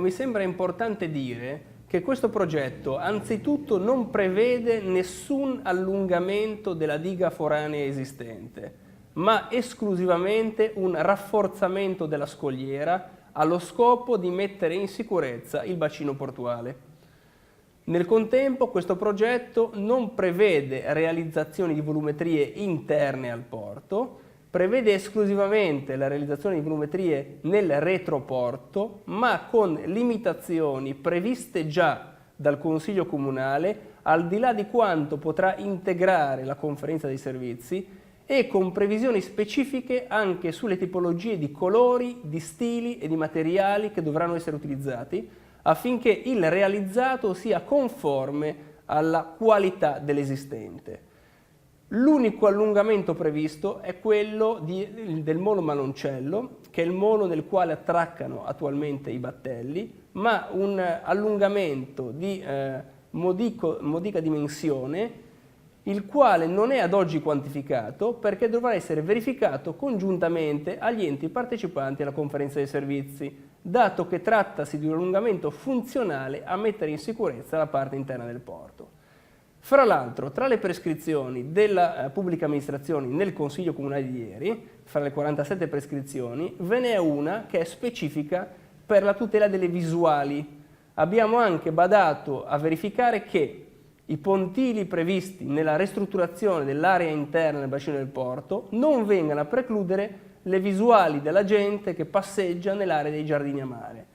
mi sembra importante dire che questo progetto anzitutto non prevede nessun allungamento della diga foranea esistente, ma esclusivamente un rafforzamento della scogliera allo scopo di mettere in sicurezza il bacino portuale. Nel contempo questo progetto non prevede realizzazioni di volumetrie interne al porto, prevede esclusivamente la realizzazione di volumetrie nel retroporto, ma con limitazioni previste già dal Consiglio Comunale, al di là di quanto potrà integrare la conferenza dei servizi, e con previsioni specifiche anche sulle tipologie di colori, di stili e di materiali che dovranno essere utilizzati, affinché il realizzato sia conforme alla qualità dell'esistente. L'unico allungamento previsto è quello del mono maloncello, che è il mono nel quale attraccano attualmente i battelli, ma un allungamento di modica dimensione, il quale non è ad oggi quantificato perché dovrà essere verificato congiuntamente agli enti partecipanti alla conferenza dei servizi, dato che trattasi di un allungamento funzionale a mettere in sicurezza la parte interna del porto. Fra l'altro, tra le prescrizioni della pubblica amministrazione nel Consiglio Comunale di ieri, fra le 47 prescrizioni, ve n'è una che è specifica per la tutela delle visuali. Abbiamo anche badato a verificare che i pontili previsti nella ristrutturazione dell'area interna del bacino del porto non vengano a precludere le visuali della gente che passeggia nell'area dei giardini a mare.